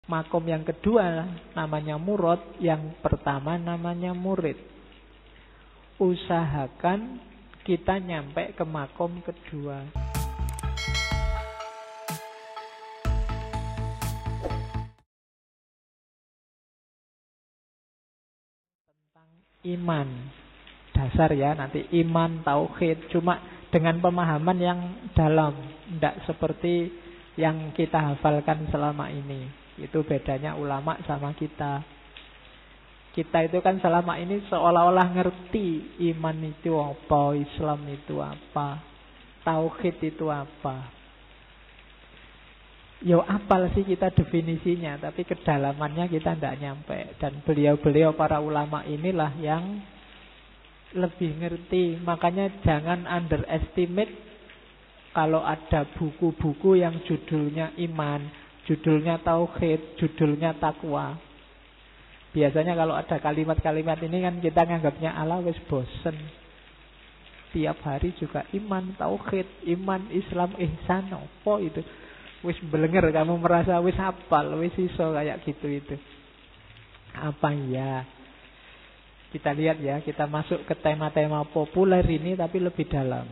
Makom yang kedua namanya murad, yang pertama namanya murid. Usahakan kita nyampe ke makom kedua. Tentang iman. Dasar ya, nanti iman, tauhid, cuma dengan pemahaman yang dalam, tidak seperti yang kita hafalkan selama ini. Itu bedanya ulama sama kita. Kita itu kan selama ini seolah-olah ngerti iman itu apa, Islam itu apa, tauhid itu apa. Yo apal sih kita definisinya, tapi kedalamannya kita tidak nyampe. Dan beliau-beliau para ulama inilah yang lebih ngerti. Makanya jangan underestimate kalau ada buku-buku yang judulnya iman, judulnya tauhid, judulnya takwa. Biasanya kalau ada kalimat-kalimat ini kan kita nganggapnya ala wis bosen. Tiap hari juga iman, tauhid, iman, Islam, ihsan, apa itu? Wis belenger, kamu merasa wis hafal, wis iso kayak gitu itu. Apa ya? Kita lihat ya, kita masuk ke tema-tema populer ini tapi lebih dalam.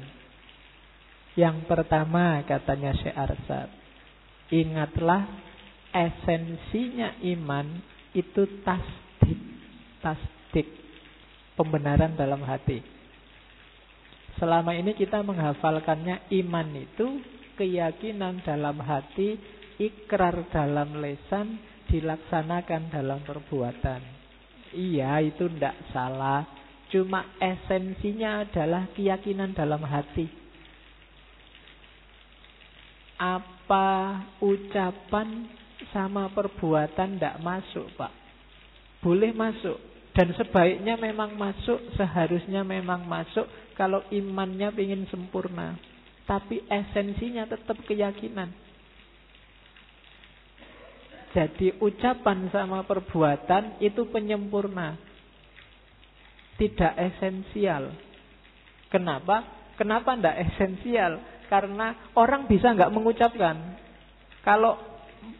Yang pertama katanya Syekh Arsad, ingatlah esensinya iman itu tasdik, pembenaran dalam hati. Selama ini kita menghafalkannya iman itu keyakinan dalam hati, ikrar dalam lisan, dilaksanakan dalam perbuatan. Iya, itu tidak salah. Cuma esensinya adalah keyakinan dalam hati. Apa ucapan sama perbuatan tidak masuk, Pak? Boleh masuk. Dan sebaiknya memang masuk, seharusnya memang masuk kalau imannya ingin sempurna. Tapi esensinya tetap keyakinan. Jadi ucapan sama perbuatan itu penyempurna, tidak esensial. Kenapa? Kenapa tidak esensial? Karena orang bisa nggak mengucapkan. Kalau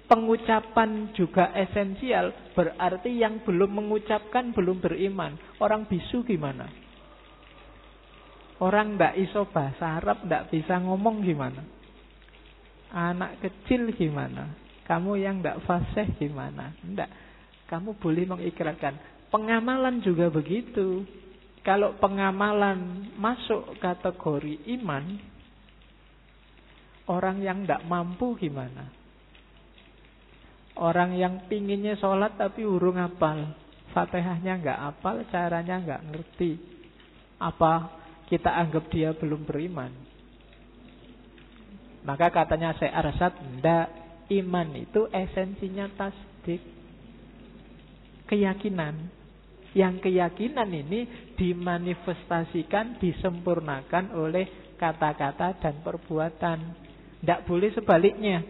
pengucapan juga esensial, berarti yang belum mengucapkan belum beriman. Orang bisu gimana? Orang ndak iso bahasa Arab, ndak bisa ngomong gimana? Anak kecil gimana? Kamu yang ndak fasih gimana? Ndak. Kamu boleh mengikrarkan. Pengamalan juga begitu. Kalau pengamalan masuk kategori iman, orang yang ndak mampu gimana? Orang yang pinginnya sholat tapi urung hafal, Fatihahnya nggak hafal, caranya nggak ngerti. Apa kita anggap dia belum beriman? Maka katanya Syekh Arsad, ndak, iman itu esensinya tasdik, keyakinan. Yang keyakinan ini dimanifestasikan, disempurnakan oleh kata-kata dan perbuatan. Ndak boleh sebaliknya.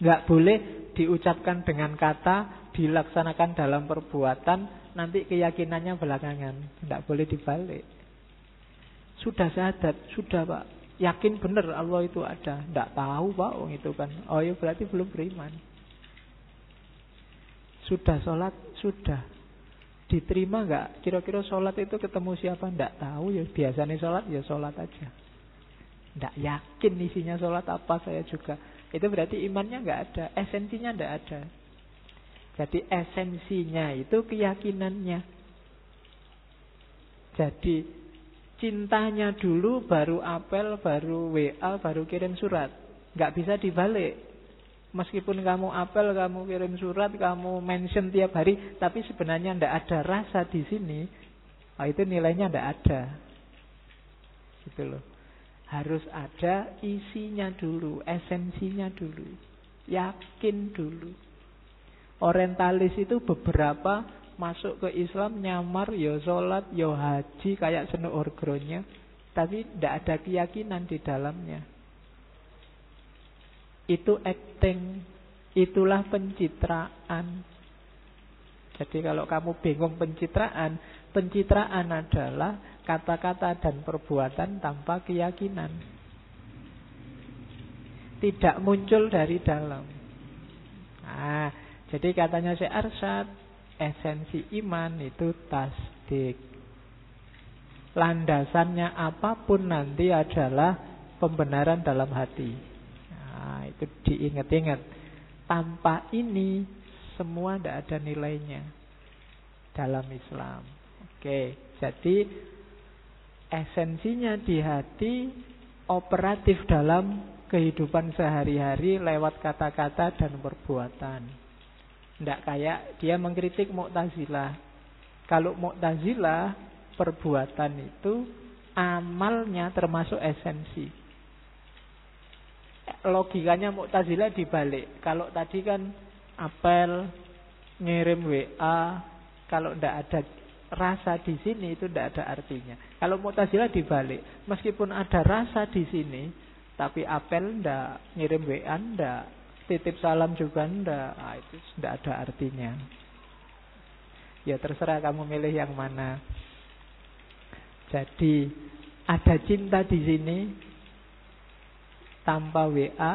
Nggak boleh diucapkan dengan kata, dilaksanakan dalam perbuatan, nanti keyakinannya belakangan. Nggak boleh dibalik. Sudah syahadat, sudah Pak, yakin benar Allah itu ada. Nggak tahu Pak, itu kan. Oh ya berarti belum beriman. Sudah sholat, sudah. Diterima nggak? Kira-kira sholat itu ketemu siapa? Nggak tahu ya. Biasanya sholat ya sholat aja. Nggak yakin isinya sholat apa saya juga. Itu berarti imannya nggak ada, esensinya nggak ada. Jadi esensinya itu keyakinannya. Jadi cintanya dulu, baru apel, baru WA, baru kirim surat. Nggak bisa dibalik. Meskipun kamu apel, kamu kirim surat, kamu mention tiap hari, tapi sebenarnya ndak ada rasa di sini, nah itu nilainya ndak ada. Gitu loh. Harus ada isinya dulu, esensinya dulu, yakin dulu. Orientalis itu beberapa masuk ke Islam nyamar, ya sholat, ya haji, kayak senu orgronya, tapi ndak ada keyakinan di dalamnya. Itu acting, itulah pencitraan. Jadi kalau kamu bingung pencitraan, pencitraan adalah kata-kata dan perbuatan tanpa keyakinan, tidak muncul dari dalam. Nah, jadi katanya Syekh Arsyad, esensi iman itu tasdik. Landasannya apapun nanti adalah pembenaran dalam hati. Nah, itu diingat-ingat. Tanpa ini semua tidak ada nilainya dalam Islam. Oke, jadi esensinya di hati, operatif dalam kehidupan sehari-hari lewat kata-kata dan perbuatan. Tidak kayak dia mengkritik Mu'tazilah. Kalau Mu'tazilah, perbuatan itu amalnya termasuk esensi. Logikanya Mu'tazilah dibalik. Kalau tadi kan apel, ngirim WA, kalau tidak ada rasa di sini itu tidak ada artinya. Kalau Mu'tazilah dibalik, meskipun ada rasa di sini, tapi apel ndak, ngirim WA ndak, titip salam juga ndak, itu tidak ada artinya. Ya terserah kamu milih yang mana. Jadi ada cinta di sini tanpa WA,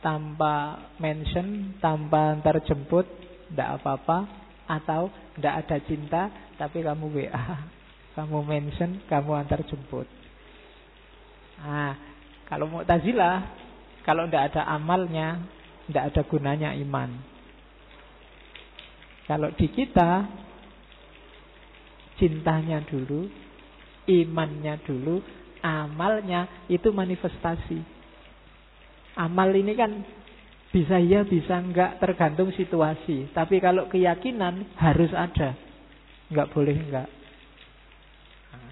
tanpa mention, tanpa antar jemput, ndak apa-apa. Atau ndak ada cinta tapi kamu WA, kamu mention, kamu antar jemput. Nah, kalau Mu'tazilah, kalau ndak ada amalnya, ndak ada gunanya iman. Kalau di kita, cintanya dulu, imannya dulu, amalnya itu manifestasi. Amal ini kan bisa iya, bisa enggak, tergantung situasi. Tapi kalau keyakinan harus ada, enggak boleh enggak. Nah,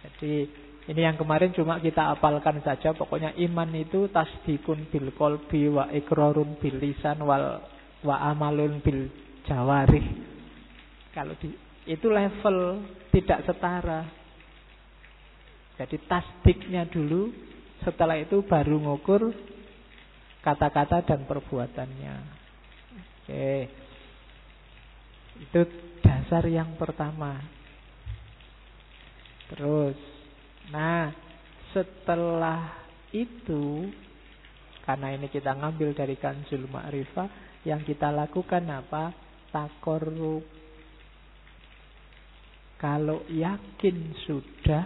jadi ini yang kemarin cuma kita apalkan saja. Pokoknya iman itu tasdikun bil qalbi wa iqrarun bil lisan wa amalun bil jawarih. Kalau itu level tidak setara. Jadi tasdiknya dulu, setelah itu baru ngukur kata-kata dan perbuatannya. Oke. Itu dasar yang pertama. Terus, nah, setelah itu, karena ini kita ngambil dari Kanzul Ma'rifah, yang kita lakukan apa? Taqarrub. Kalau yakin sudah,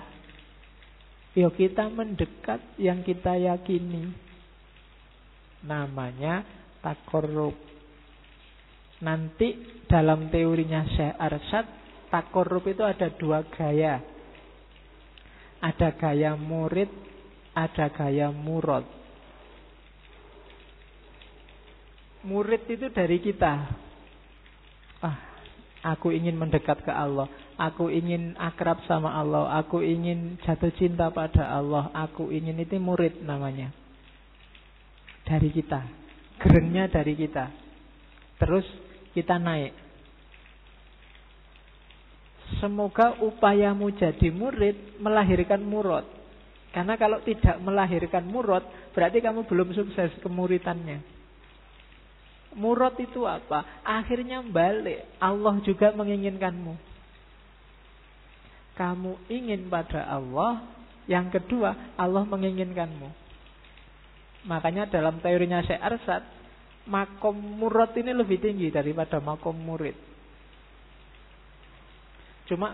yuk kita mendekat yang kita yakini. Namanya taqarrub. Nanti dalam teorinya Syekh Arsyad, taqarrub itu ada dua gaya. Ada gaya murid, ada gaya murad. Murid itu dari kita. Aku ingin mendekat ke Allah, aku ingin akrab sama Allah, aku ingin jatuh cinta pada Allah, aku ingin, itu murid namanya. Dari kita, gerengnya dari kita. Terus kita naik. Semoga upayamu jadi murid melahirkan murad. Karena kalau tidak melahirkan murad, berarti kamu belum sukses kemuritannya. Murad itu apa? Akhirnya balik, Allah juga menginginkanmu. Kamu ingin pada Allah, yang kedua Allah menginginkanmu. Makanya dalam teorinya Syekh Arsyad, makom murad ini lebih tinggi daripada makom murid. Cuma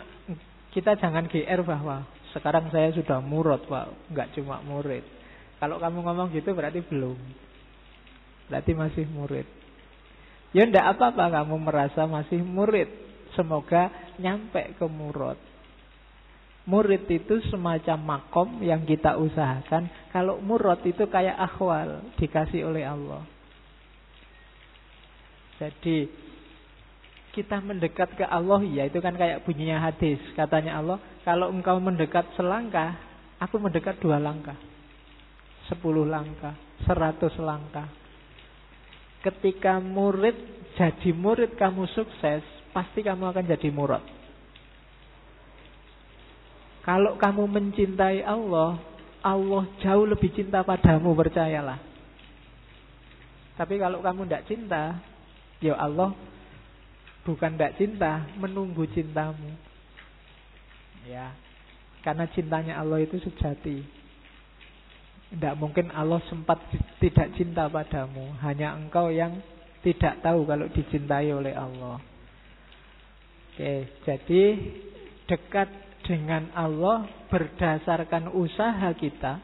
kita jangan GR bahwa sekarang saya sudah murad, Pak. Enggak cuma murid. Kalau kamu ngomong gitu berarti belum. Berarti masih murid. Ya enggak apa-apa kamu merasa masih murid. Semoga nyampe ke murad. Murid itu semacam makom yang kita usahakan. Kalau murad itu kayak akhwal, dikasih oleh Allah. Jadi kita mendekat ke Allah, ya itu kan kayak bunyinya hadis. Katanya Allah, kalau engkau mendekat selangkah, aku mendekat 2 langkah, 10 langkah, 100 langkah. Ketika murid jadi murid, kamu sukses, pasti kamu akan jadi murad. Kalau kamu mencintai Allah, Allah jauh lebih cinta padamu, percayalah. Tapi kalau kamu tidak cinta, ya Allah bukan tidak cinta, menunggu cintamu. Ya, karena cintanya Allah itu sejati. Tidak mungkin Allah sempat tidak cinta padamu. Hanya engkau yang tidak tahu kalau dicintai oleh Allah. Oke, jadi dekat dengan Allah berdasarkan usaha kita,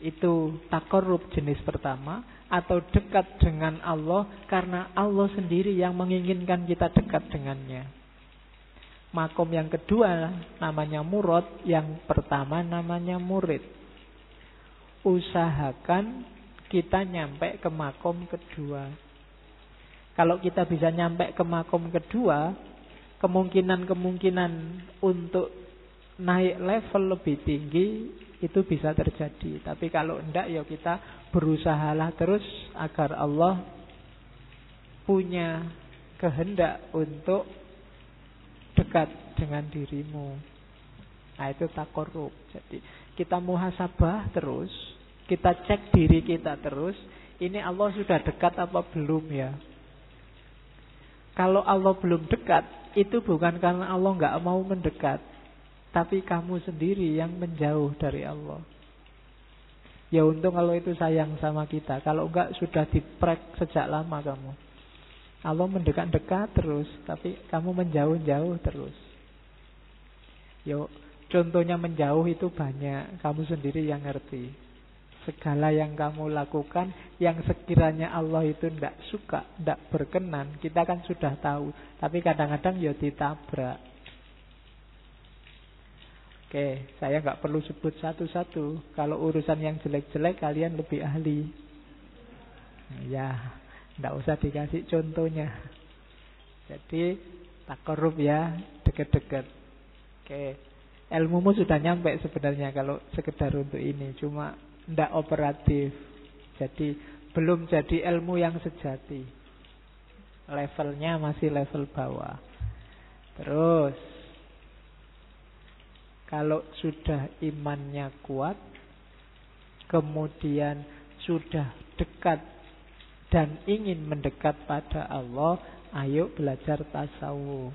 itu taqarrub jenis pertama. Atau dekat dengan Allah karena Allah sendiri yang menginginkan kita dekat dengannya. Makom yang kedua namanya murad, yang pertama namanya murid. Usahakan kita nyampe ke makom kedua. Kalau kita bisa nyampe ke makom kedua, kemungkinan untuk naik level lebih tinggi itu bisa terjadi. Tapi kalau enggak, ya kita berusahalah terus agar Allah punya kehendak untuk dekat dengan dirimu. Nah, itu taqarrub. Jadi kita muhasabah terus, kita cek diri kita terus, ini Allah sudah dekat apa belum ya? Kalau Allah belum dekat, itu bukan karena Allah nggak mau mendekat, tapi kamu sendiri yang menjauh dari Allah. Ya untung kalau itu sayang sama kita. Kalau enggak sudah diprek sejak lama kamu. Allah mendekat-dekat terus, tapi kamu menjauh-jauh terus. Yo, contohnya menjauh itu banyak. Kamu sendiri yang ngerti. Segala yang kamu lakukan, yang sekiranya Allah itu tidak suka, tidak berkenan, kita kan sudah tahu. Tapi kadang-kadang ya ditabrak. Oke, saya nggak perlu sebut satu-satu. Kalau urusan yang jelek-jelek kalian lebih ahli. Ya, nggak usah dikasih contohnya. Jadi taqarrub ya, deket-deket. Oke, ilmumu sudah nyampe sebenarnya kalau sekedar untuk ini, cuma nggak operatif. Jadi belum jadi ilmu yang sejati. Levelnya masih level bawah. Terus kalau sudah imannya kuat, kemudian sudah dekat dan ingin mendekat pada Allah, ayo belajar tasawuf.